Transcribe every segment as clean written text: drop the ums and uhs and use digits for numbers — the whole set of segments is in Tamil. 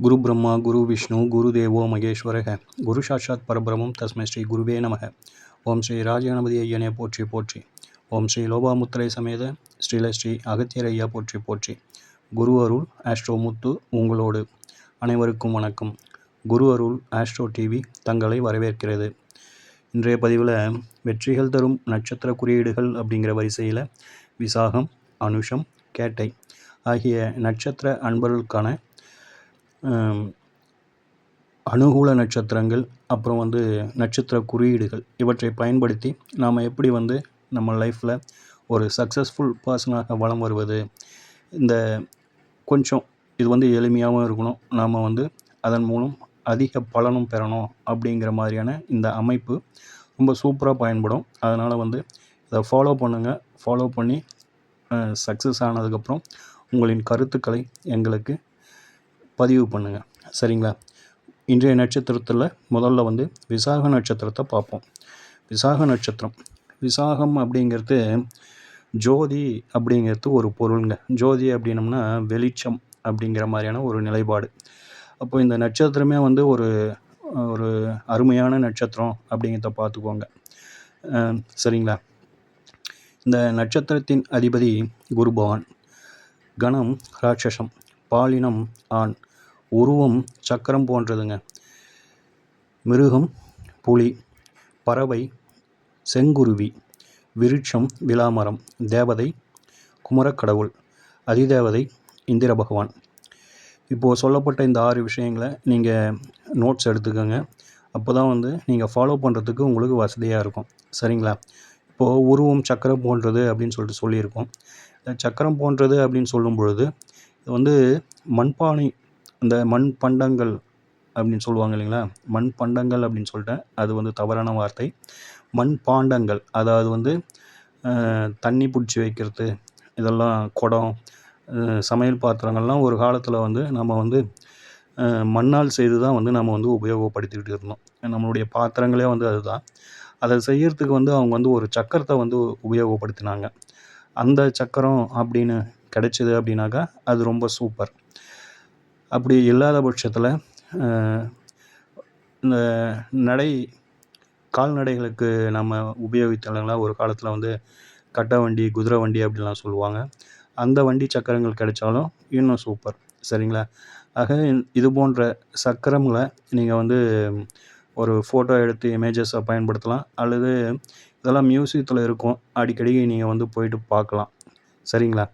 குரு பிரம்மா குரு விஷ்ணு குரு தேவோ மகேஸ்வரக குரு சாட்சாத் பரபிரமம் தஸ்மை ஸ்ரீ குருவே நமக. ஓம் ஸ்ரீ ராஜகணபதி ஐயனே போற்றி போற்றி. ஓம் ஸ்ரீ லோபாமுத்திரை சமேத ஸ்ரீ அகத்தியர் ஐயா போற்றி போற்றி. குரு அருள் ஆஸ்ட்ரோ முத்து உங்களோடு. அனைவருக்கும் வணக்கம். குரு அருள் ஆஸ்ட்ரோ டிவி தங்களை வரவேற்கிறது. இன்றைய பதிவில் வெற்றிகள் தரும் நட்சத்திர குறியீடுகள் அப்படிங்கிற வரிசையில் விசாகம், அனுஷம், கேட்டை ஆகிய நட்சத்திர அன்பர்களுக்கான அனுகூல நட்சத்திரங்கள், அப்புறம் நட்சத்திர குறியீடுகள் இவற்றை பயன்படுத்தி நாம் எப்படி நம்ம லைஃப்பில் ஒரு சக்ஸஸ்ஃபுல் பர்சனாக வலம் வருவது. இந்த கொஞ்சம் இது எளிமையாகவும் இருக்கணும், நாம் அதன் மூலம் அதிக பலனும் பெறணும் அப்படிங்கிற மாதிரியான இந்த அமைப்பு ரொம்ப சூப்பராக பயன்படும். அதனால் இதை ஃபாலோ பண்ணுங்கள். ஃபாலோ பண்ணி சக்ஸஸ் ஆனதுக்கப்புறம் உங்களின் கருத்துக்களை எங்களுக்கு பதிவு பண்ணுங்கள், சரிங்களா? இன்றைய நட்சத்திரத்தில் முதல்ல விசாக நட்சத்திரத்தை பார்ப்போம். விசாக நட்சத்திரம், விசாகம் அப்படிங்கிறது ஜோதி அப்படிங்கிறது ஒரு பொருளுங்க. ஜோதி அப்படின்னம்னா வெளிச்சம் அப்படிங்கிற மாதிரியான ஒரு நிலைப்பாடு. அப்போ இந்த நட்சத்திரமே ஒரு ஒரு அருமையான நட்சத்திரம் அப்படிங்கிறத பார்த்துக்கோங்க, சரிங்களா? இந்த நட்சத்திரத்தின் அதிபதி குரு பகவான். கணம் ராட்சசம், பாலினம் ஆண், உருவம் சக்கரம் போன்றதுங்க. மிருகம் புலி, பறவை செங்குருவி, விருட்சம் விலாமரம், தேவதை குமரக்கடவுள், அதிதேவதை இந்திர பகவான். இப்போது சொல்லப்பட்ட இந்த 6 விஷயங்களை நீங்கள் நோட்ஸ் எடுத்துக்கோங்க. அப்போ தான் நீங்கள் ஃபாலோ பண்ணுறதுக்கு உங்களுக்கு வசதியாக இருக்கும், சரிங்களா? இப்போது உருவம் சக்கரம் போன்றது அப்படின்னு சொல்லியிருக்கோம். சக்கரம் போன்றது அப்படின்னு சொல்லும் பொழுது இது மண்பானை, இந்த மண் பண்டங்கள் அப்படின்னு சொல்லுவாங்க இல்லைங்களா? மண் பண்டங்கள் அப்படின்னு சொல்லிட்டேன், அது தவறான வார்த்தை. மண் பாண்டங்கள், அதாவது தண்ணி பிடிச்சி வைக்கிறது, இதெல்லாம் குடம், சமையல் பாத்திரங்கள்லாம் ஒரு காலத்தில் நம்ம மண்ணால் செய்து தான் நம்ம உபயோகப்படுத்திக்கிட்டு இருந்தோம். நம்மளுடைய பாத்திரங்களே அதுதான். அதை செய்யறதுக்கு அவங்க ஒரு சக்கரத்தை உபயோகப்படுத்தினாங்க. அந்த சக்கரம் அப்படின்னு கிடைச்சிது அப்படின்னாக்கா அது ரொம்ப சூப்பர். அப்படி இல்லாத பட்சத்தில் இந்த கால்நடைகளுக்கு நம்ம உபயோகித்தவங்களா ஒரு காலத்தில் கட்டை வண்டி, குதிரை வண்டி அப்படிலாம் சொல்லுவாங்க. அந்த வண்டி சக்கரங்கள் கிடைச்சாலும் இன்னும் சூப்பர், சரிங்களா? ஆக இது போன்ற சக்கரங்களை நீங்கள் ஒரு ஃபோட்டோ எடுத்து இமேஜஸை பயன்படுத்தலாம், அல்லது இதெல்லாம் மியூசியத்தில் இருக்கும், அடிக்கடி நீங்கள் போயிட்டு பார்க்கலாம், சரிங்களா?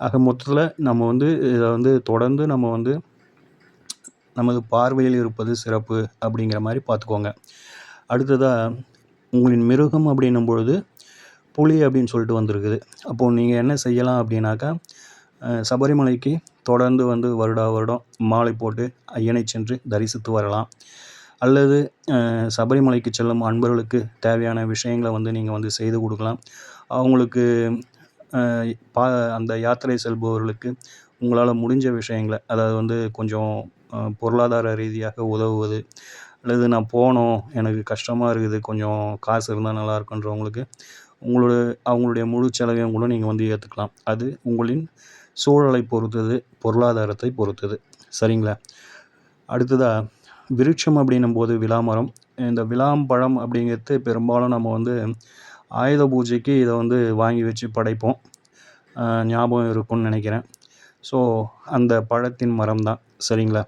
ஆக மொத்தத்தில் நம்ம இதை தொடர்ந்து நம்ம நமது பார்வையில் இருப்பது சிறப்பு அப்படிங்கிற மாதிரி பார்த்துக்கோங்க. அடுத்ததாக உங்களின் மிருகம் அப்படின்னும் பொழுது புலி அப்படின்னு சொல்லிட்டு வந்திருக்குது. அப்போது நீங்கள் என்ன செய்யலாம் அப்படின்னாக்கா, சபரிமலைக்கு தொடர்ந்து வருடா வருடம் மாலை போட்டு ஐயனை சென்று தரிசித்து வரலாம். அல்லது சபரிமலைக்கு செல்லும் அன்பர்களுக்கு தேவையான விஷயங்களை நீங்கள் செய்து கொடுக்கலாம். அவங்களுக்கு அந்த யாத்திரை செல்பவர்களுக்கு உங்களால் முடிஞ்ச விஷயங்களை, அதாவது கொஞ்சம் பொருளாதார ரீதியாக உதவுவது, அல்லது நான் போனோம் எனக்கு கஷ்டமாக இருக்குது, கொஞ்சம் காசு இருந்தால் நல்லா இருக்குன்றவங்களுக்கு அவங்களுடைய முழு செலவையும் கூட நீங்கள் ஏற்றுக்கலாம். அது உங்களின் சூழலை பொறுத்தது, பொருளாதாரத்தை பொறுத்தது, சரிங்களா? அடுத்ததாக விருட்சம் அப்படின்னும் போது விலாமரம். இந்த விளாம்பழம் அப்படிங்கிறது பெரும்பாலும் நம்ம ஆயுத பூஜைக்கு இதை வாங்கி வச்சு படைப்போம், ஞாபகம் இருக்கும்னு நினைக்கிறேன். ஸோ அந்த பழத்தின் மரம் தான், சரிங்களா?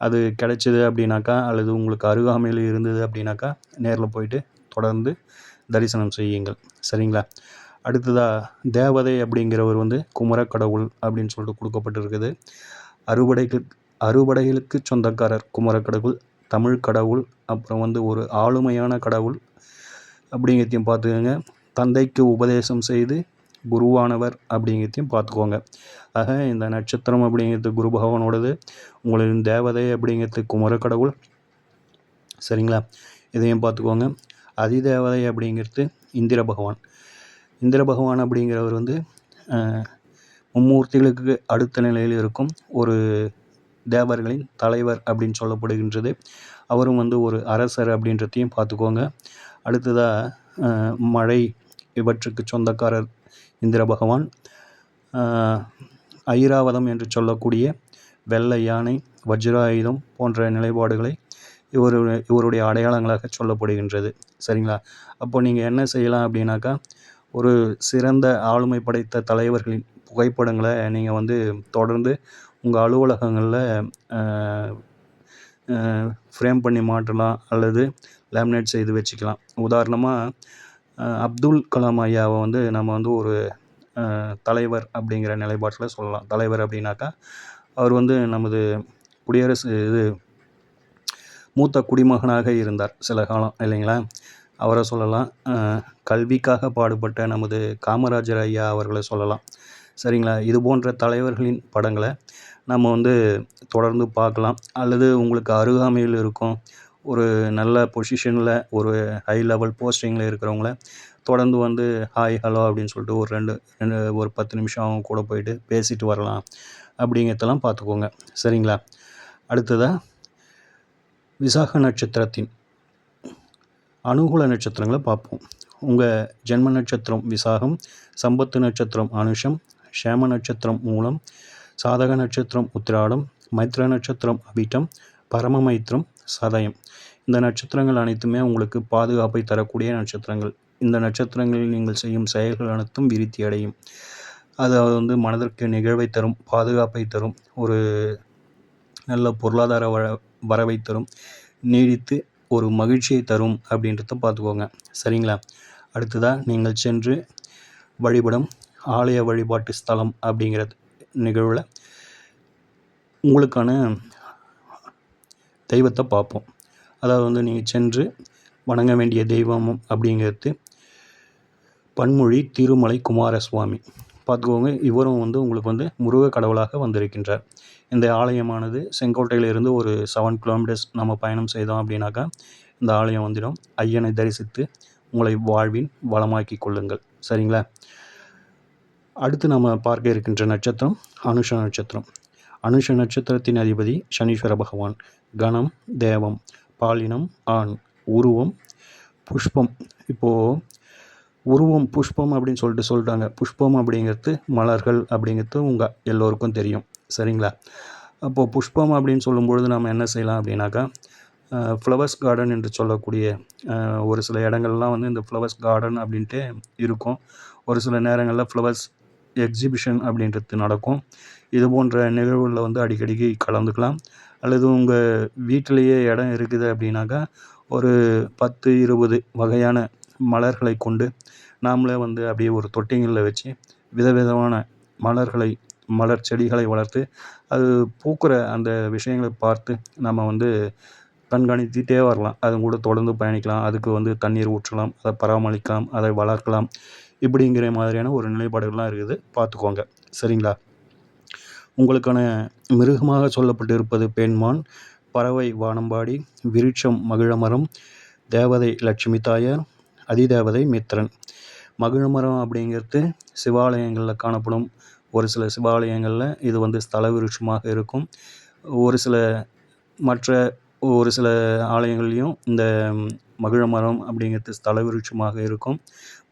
அது கிடைச்சிது அப்படின்னாக்கா, அல்லது உங்களுக்கு அருகாமையில் இருந்தது அப்படின்னாக்கா நேரில் போயிட்டு தொடர்ந்து தரிசனம் செய்யுங்கள், சரிங்களா? அடுத்ததாக தேவதை அப்படிங்கிறவர் குமரக்கடவுள் அப்படின்னு சொல்லிட்டு கொடுக்கப்பட்டிருக்குது. அறுபடைகளுக்கு சொந்தக்காரர் குமரக்கடவுள், தமிழ் கடவுள், அப்புறம் ஒரு ஆளுமையான கடவுள் அப்படிங்கிறதையும் பார்த்துக்கோங்க. தந்தைக்கு உபதேசம் செய்து குருவானவர் அப்படிங்கிறதையும் பார்த்துக்கோங்க. ஆக இந்த நட்சத்திரம் அப்படிங்கிறது குரு பகவானோடது, உங்களின் தேவதை அப்படிங்கிறது குமரக்கடவுள், சரிங்களா? இதையும் பார்த்துக்கோங்க. அதிதேவதை அப்படிங்கிறது இந்திர பகவான். இந்திர பகவான் அப்படிங்கிறவர் மும்மூர்த்திகளுக்கு அடுத்த நிலையில் இருக்கும் ஒரு தேவர்களின் தலைவர் அப்படின்னு சொல்லப்படுகின்றது. அவரும் ஒரு அரசர் அப்படின்றதையும் பார்த்துக்கோங்க. அடுத்ததாக மழை இவற்றுக்கு சொந்தக்காரர் இந்திர பகவான். ஐராவதம் என்று சொல்லக்கூடிய வெள்ளை யானை, வஜ்ராயுதம் போன்ற நிலைப்பாடுகளை இவருடைய அடையாளங்களாக சொல்லப்படுகின்றது. சரிங்களா? அப்போ நீங்கள் என்ன செய்யலாம் அப்படின்னாக்கா, ஒரு சிறந்த ஆளுமை படைத்த தலைவர்களின் புகைப்படங்களை நீங்கள் வந்து தொடர்ந்து உங்கள் அலுவலகங்களில் ஃப்ரேம் பண்ணி மாட்டலாம், அல்லது லேமினேட் செய்து வச்சுக்கலாம். உதாரணமாக அப்துல் கலாம் ஐயாவை வந்து நம்ம வந்து ஒரு தலைவர் அப்படிங்கிற நிலைப்பாட்டில் சொல்லலாம். தலைவர் அப்படின்னாக்கா அவர் வந்து நமது மூத்த குடிமகனாக இருந்தார் சில காலம், இல்லைங்களா? அவரை சொல்லலாம். கல்விக்காக பாடுபட்ட நமது காமராஜர் ஐயா அவர்களை சொல்லலாம். சரிங்களா? இது போன்ற தலைவர்களின் படங்களை நம்ம வந்து தொடர்ந்து பார்க்கலாம். அல்லது உங்களுக்கு அருகாமையில் இருக்கும் ஒரு நல்ல பொசிஷனில் ஒரு ஹை லெவல் போஸ்டிங்கில் இருக்கிறவங்கள தொடர்ந்து வந்து ஹாய் ஹலோ அப்படின்னு சொல்லிட்டு ஒரு 10 நிமிஷம் அவங்க கூட போயிட்டு பேசிட்டு வரலாம் அப்படிங்கிறதெல்லாம் பார்த்துக்கோங்க. சரிங்களா? அடுத்ததாக விசாக நட்சத்திரத்தின் அனுகூல நட்சத்திரங்களை பார்ப்போம். உங்கள் ஜென்ம நட்சத்திரம் விசாகம், சம்பத்து நட்சத்திரம் அனுஷம், சேம நட்சத்திரம் மூலம், சாதக நட்சத்திரம் உத்திராடம், மைத்ர நட்சத்திரம் அபிட்டம், பரம மைத்திரம் சதயம். இந்த நட்சத்திரங்கள் அனைத்துமே உங்களுக்கு பாதுகாப்பை தரக்கூடிய நட்சத்திரங்கள். இந்த நட்சத்திரங்களில் நீங்கள் செய்யும் செயல்கள் அனைத்தும் விருத்தி அடையும். அது வந்து மனதிற்கு நிகழ்வை தரும், பாதுகாப்பை தரும், ஒரு நல்ல பொருளாதார வரவை தரும், நீடித்து ஒரு மகிழ்ச்சியை தரும் அப்படின்றத பார்த்துக்கோங்க. சரிங்களா? அடுத்ததாக நீங்கள் சென்று வழிபடும் ஆலய வழிபாட்டு ஸ்தலம் அப்படிங்கிற நிகழ்வில் உங்களுக்கான தெய்வத்தை பார்ப்போம். அதாவது வந்து நீங்கள் சென்று வணங்க வேண்டிய தெய்வம் அப்படிங்கிறது பன்மொழி திருமலை குமாரசுவாமி. பார்த்துக்கோங்க, இவரும் வந்து உங்களுக்கு வந்து முருக கடவுளாக வந்திருக்கின்றார். இந்த ஆலயமானது செங்கோட்டையிலிருந்து ஒரு 7 கிலோமீட்டர்ஸ் நம்ம பயணம் செய்தோம் அப்படின்னாக்கா இந்த ஆலயம் வந்துடும். ஐயனை தரிசித்து உங்களை வாழ்வின் வளமாக்கி கொள்ளுங்கள். சரிங்களா? அடுத்து நம்ம பார்க்க இருக்கின்ற நட்சத்திரம் அனுஷ நட்சத்திரம். அனுஷ நட்சத்திரத்தின் அதிபதி சனீஸ்வர பகவான். கணம் தேவம், பாலினம் ஆண், உருவம் புஷ்பம். இப்போது உருவம் புஷ்பம் அப்படின்னு சொல்லிட்டாங்க. புஷ்பம் அப்படிங்கிறது மலர்கள் அப்படிங்கிறது உங்கள் எல்லோருக்கும் தெரியும். சரிங்களா? அப்போது புஷ்பம் அப்படின்னு சொல்லும்பொழுது நம்ம என்ன செய்யலாம் அப்படின்னாக்கா, ஃப்ளவர்ஸ் கார்டன் என்று சொல்லக்கூடிய ஒரு சில இடங்கள்லாம் வந்து இந்த ஃப்ளவர்ஸ் கார்டன் அப்படின்ட்டு இருக்கும். ஒரு சில நேரங்களில் ஃப்ளவர்ஸ் எக்ஸிபிஷன் அப்படின்றது நடக்கும். இது போன்ற நிகழ்வுகளில் வந்து அடிக்கடிக்கு கலந்துக்கலாம். அல்லது உங்கள் வீட்டிலேயே இடம் இருக்குது அப்படின்னாக்கா ஒரு 10-20 வகையான மலர்களை கொண்டு நாமளே வந்து அப்படியே ஒரு தொட்டிங்களில் வச்சு விதவிதமான மலர் செடிகளை வளர்த்து அது பூக்கிற அந்த விஷயங்களை பார்த்து நம்ம வந்து கண்காணித்துட்டே வரலாம். அது கூட தொடர்ந்து பயணிக்கலாம். அதுக்கு வந்து தண்ணீர் ஊற்றலாம், அதை பராமரிக்கலாம், அதை வளர்க்கலாம். இப்படிங்கிற மாதிரியான ஒரு நிலைப்பாடுகள்லாம் இருக்குது, பார்த்துக்கோங்க. சரிங்களா? உங்களுக்கான மிருகமாக சொல்லப்பட்டு இருப்பது பெண்மான், பறவை வானம்பாடி, விருட்சம் மகிழமரம், தேவதை லட்சுமி தாயார், அதிதேவதை மித்திரன். மகிழமரம் அப்படிங்கிறது சிவாலயங்களில் காணப்படும். ஒரு சில சிவாலயங்களில் இது வந்து ஸ்தல விருட்சமாக இருக்கும். ஒரு சில ஆலயங்கள்லேயும் இந்த மகிழமரம் அப்படிங்கிறது ஸ்தல விருட்சமாக இருக்கும்.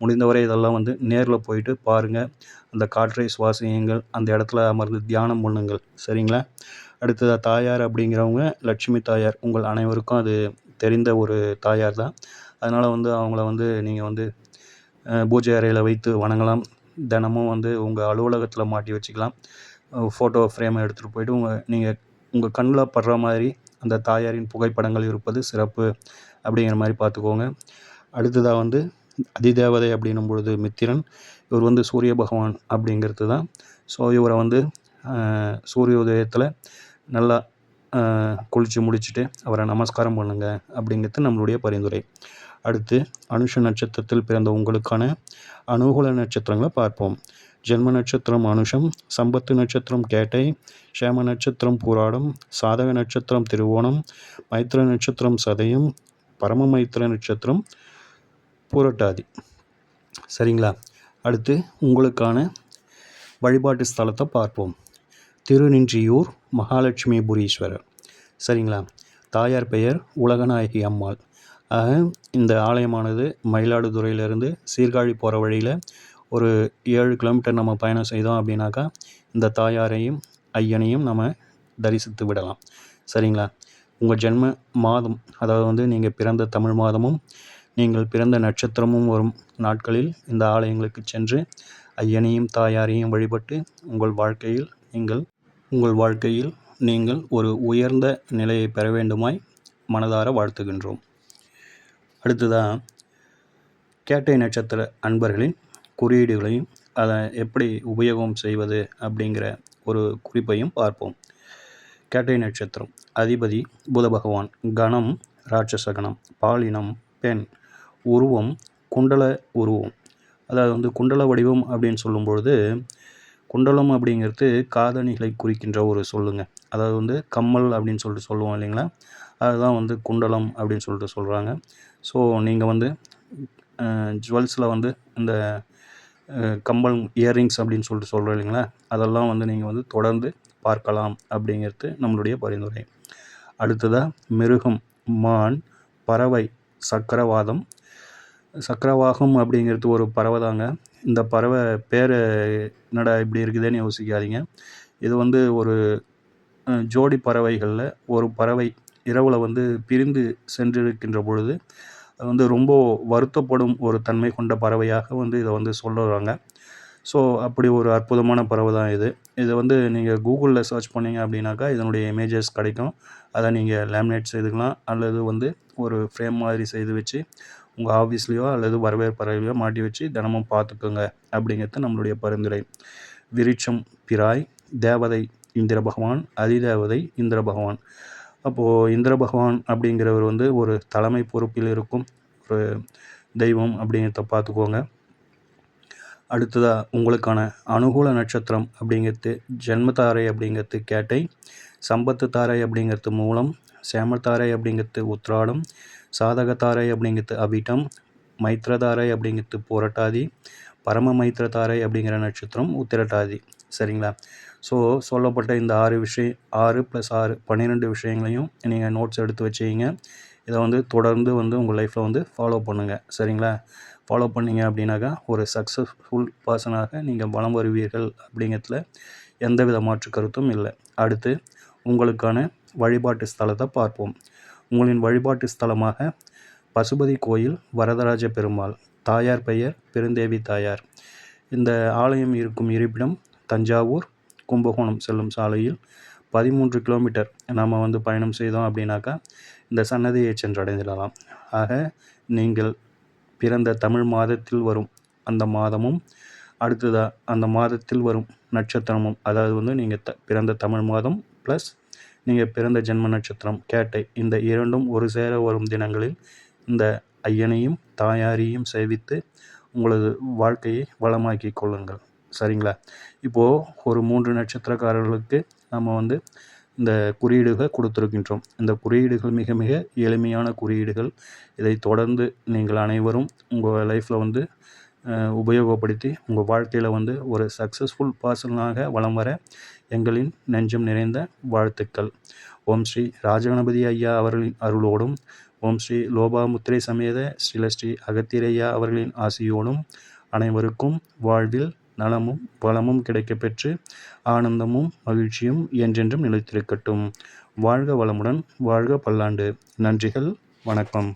முடிந்தவரை இதெல்லாம் வந்து நேரில் போயிட்டு பாருங்கள். அந்த காற்றை சுவாசியுங்கள். அந்த இடத்துல அமர்ந்து தியானம் பண்ணுங்கள். சரிங்களா? அடுத்ததாக தாயார் அப்படிங்கிறவங்க லட்சுமி தாயார். உங்கள் அனைவருக்கும் அது தெரிந்த ஒரு தாயார் தான். அதனால் வந்து அவங்கள வந்து நீங்கள் வந்து பூஜை அறையில் வைத்து வணங்கலாம். தினமும் வந்து உங்கள் அலுவலகத்தில் மாட்டி வச்சுக்கலாம். ஃபோட்டோ ஃப்ரேமை எடுத்துகிட்டு போயிட்டு உங்கள் கண்ணில் படுற மாதிரி அந்த தாயாரின் புகைப்படங்கள் இருப்பது சிறப்பு அப்படிங்கிற மாதிரி பார்த்துக்கோங்க. அடுத்ததாக வந்து அதிதேவதை அப்படின்னும் பொழுது மித்திரன். இவர் வந்து சூரிய பகவான் அப்படிங்கிறது தான். ஸோ இவரை வந்து சூரிய உதயத்தில் நல்லா குளித்து முடிச்சுட்டு அவரை நமஸ்காரம் பண்ணுங்க அப்படிங்கிறது நம்மளுடைய பரிந்துரை. அடுத்து அனுஷ நட்சத்திரத்தில் பிறந்த உங்களுக்கான அனுகூல நட்சத்திரங்களை பார்ப்போம். ஜென்ம நட்சத்திரம் அனுஷம், சம்பத்து நட்சத்திரம் கேட்டை, சேம நட்சத்திரம் பூராடம், சாதக நட்சத்திரம் திருவோணம், மைத்திர நட்சத்திரம் சதயம், பரம மைத்திர நட்சத்திரம் பூரட்டாதி. சரிங்களா? அடுத்து உங்களுக்கான வழிபாட்டு ஸ்தலத்தை பார்ப்போம். திருநின்றியூர் மகாலட்சுமிபுரீஸ்வரர். சரிங்களா? தாயார் பெயர் உலகநாயகி அம்மாள். இந்த ஆலயமானது மயிலாடுதுறையிலேருந்து சீர்காழி போகிற வழியில் ஒரு 7 கிலோமீட்டர் நம்ம பயணம் செய்தோம் அப்படின்னாக்கா இந்த தாயாரையும் ஐயனையும் நம்ம தரிசித்து விடலாம். சரிங்களா? உங்கள் ஜென்ம மாதம், அதாவது வந்து நீங்கள் பிறந்த தமிழ் மாதமும் நீங்கள் பிறந்த நட்சத்திரமும் வரும் நாட்களில் இந்த ஆலயங்களுக்கு சென்று ஐயனையும் தாயாரையும் வழிபட்டு உங்கள் வாழ்க்கையில் நீங்கள் ஒரு உயர்ந்த நிலையை பெற வேண்டுமாய் மனதார வாழ்த்துகின்றோம். அடுத்ததாக கேட்டை நட்சத்திர அன்பர்களின் குறியீடுகளையும் அதை எப்படி உபயோகம் செய்வது அப்படிங்கிற ஒரு குறிப்பையும் பார்ப்போம். கேட்டை நட்சத்திரம் அதிபதி புத பகவான், கணம் ராட்சச கணம், பாலினம் பெண், உருவம் குண்டல உருவம். அதாவது வந்து குண்டல வடிவம் அப்படின்னு சொல்லும்பொழுது, குண்டலம் அப்படிங்கிறது காதணிகளை குறிக்கின்ற ஒரு சொல்லுங்க. அதாவது வந்து கம்மல் அப்படின்னு சொல்லிட்டு சொல்லுவோம் இல்லைங்களா, அதுதான் வந்து குண்டலம் அப்படின்னு சொல்லிட்டு சொல்கிறாங்க. ஸோ நீங்கள் வந்து ஜுவல்ஸில் வந்து இந்த கம்பல் இயர்ரிங்ஸ் அப்படின்னு சொல்லிட்டு சொல்கிறோம் இல்லைங்களா, அதெல்லாம் வந்து நீங்கள் வந்து தொடர்ந்து பார்க்கலாம் அப்படிங்கிறது நம்மளுடைய பரிந்துரை. அடுத்ததாக மிருகம் மான், பறவை சக்கரவாதம். சக்கரவாகம் அப்படிங்கிறது ஒரு பறவை தாங்க. இந்த பறவை பேர் என்னடா இப்படி இருக்குதுன்னு யோசிக்காதீங்க. இது வந்து ஒரு ஜோடி பறவைகளில் ஒரு பறவை இரவில் வந்து பிரிந்து சென்றிருக்கின்ற பொழுது அது வந்து ரொம்ப வருத்தப்படும் ஒரு தன்மை கொண்ட பறவையாக வந்து இதை வந்து சொல்லுறாங்க. ஸோ அப்படி ஒரு அற்புதமான பறவை தான் இது. இதை வந்து நீங்கள் கூகுளில் சர்ச் பண்ணிங்க அப்படின்னாக்கா இதனுடைய இமேஜஸ் கிடைக்கும். அதை நீங்கள் லேமினேட் செய்துக்கலாம், அல்லது வந்து ஒரு ஃப்ரேம் மாதிரி செய்து வச்சு உங்கள் ஆஃபீஸ்லேயோ அல்லது வரவேற்பறையிலையோ மாட்டி வச்சு தினமும் பார்த்துக்கோங்க அப்படிங்கிறது நம்மளுடைய பரிந்துரை. விருட்சம் பிராய், தேவதை இந்திர பகவான், அதிதேவதை இந்திர பகவான். அப்போது இந்திர பகவான் அப்படிங்கிறவர் வந்து ஒரு தலைமை பொறுப்பில் இருக்கும் ஒரு தெய்வம் அப்படிங்கிறத பார்த்துக்கோங்க. அடுத்ததாக உங்களுக்கான அனுகூல நட்சத்திரம் அப்படிங்கிறது ஜென்மத்தாரை அப்படிங்கிறது கேட்டை, சம்பத்து தாரை அப்படிங்கிறது மூலம், சேமத்தாரை அப்படிங்கிறது உத்ராடம், சாதகத்தாரை அப்படிங்கிறது அவிட்டம், மைத்திரதாரை அப்படிங்கிறது புரட்டாதி, பரம மைத்திரதாரை அப்படிங்கிற நட்சத்திரம் உத்திரட்டாதி. சரிங்களா? ஸோ சொல்லப்பட்ட இந்த 6 + 6 12 விஷயங்களையும் நீங்கள் நோட்ஸ் எடுத்து வச்சுக்கிங்க. இதை வந்து தொடர்ந்து வந்து உங்கள் லைஃப்பில் வந்து ஃபாலோ பண்ணுங்கள். சரிங்களா? ஃபாலோ பண்ணிங்க அப்படின்னாக்கா ஒரு சக்ஸஸ்ஃபுல் பர்சனாக நீங்கள் வலம் வருவீர்கள் அப்படிங்கிறதுல எந்தவித மாற்று கருத்தும் இல்லை. அடுத்து உங்களுக்கான வழிபாட்டு ஸ்தலத்தை பார்ப்போம். உங்களின் வழிபாட்டு ஸ்தலமாக பசுபதி கோயில் வரதராஜ பெருமாள், தாயார் பெயர் பெருந்தேவி தாயார். இந்த ஆலயம் இருக்கும் இருப்பிடம் தஞ்சாவூர் கும்பகோணம் செல்லும் சாலையில் 13 கிலோமீட்டர் நாம் வந்து பயணம் செய்தோம் அப்படின்னாக்கா இந்த சன்னதியை சென்றடைந்திடலாம். ஆக நீங்கள் பிறந்த தமிழ் மாதத்தில் வரும் அந்த மாதமும், அடுத்ததாக அந்த மாதத்தில் வரும் நட்சத்திரமும், அதாவது வந்து நீங்கள் பிறந்த தமிழ் மாதம் ப்ளஸ் நீங்கள் பிறந்த ஜென்ம நட்சத்திரம் கேட்டை, இந்த இரண்டும் ஒரு சேர வரும் தினங்களில் இந்த ஐயனையும் தாயாரையும் சேவித்து உங்களது வாழ்க்கையை வளமாக்கி கொள்ளுங்கள். சரிங்களா? இப்போது ஒரு 3 நட்சத்திரக்காரர்களுக்கு நம்ம வந்து இந்த குறியீடுகள் கொடுத்துருக்கின்றோம். இந்த குறியீடுகள் மிக மிக எளிமையான குறியீடுகள். இதை தொடர்ந்து நீங்கள் அனைவரும் உங்கள் லைஃப்பில் வந்து உபயோகப்படுத்தி உங்கள் வாழ்க்கையில் வந்து ஒரு சக்ஸஸ்ஃபுல் பர்சனாக வலம் வர எங்களின் நெஞ்சம் நிறைந்த வாழ்த்துக்கள். ஓம் ஸ்ரீ ராஜகணபதி ஐயா அவர்களின் அருளோடும், ஓம் ஸ்ரீ லோபாமுத்திரை சமேத ஸ்ரீ அகத்திரையா அவர்களின் ஆசியோடும் அனைவருக்கும் வாழ்வில் நலமும் வளமும் கிடைக்கப்பெற்று ஆனந்தமும் மகிழ்ச்சியும் என்றென்றும் நிலைத்திருக்கட்டும். வாழ்க வளமுடன், வாழ்க பல்லாண்டு. நன்றிகள், வணக்கம்.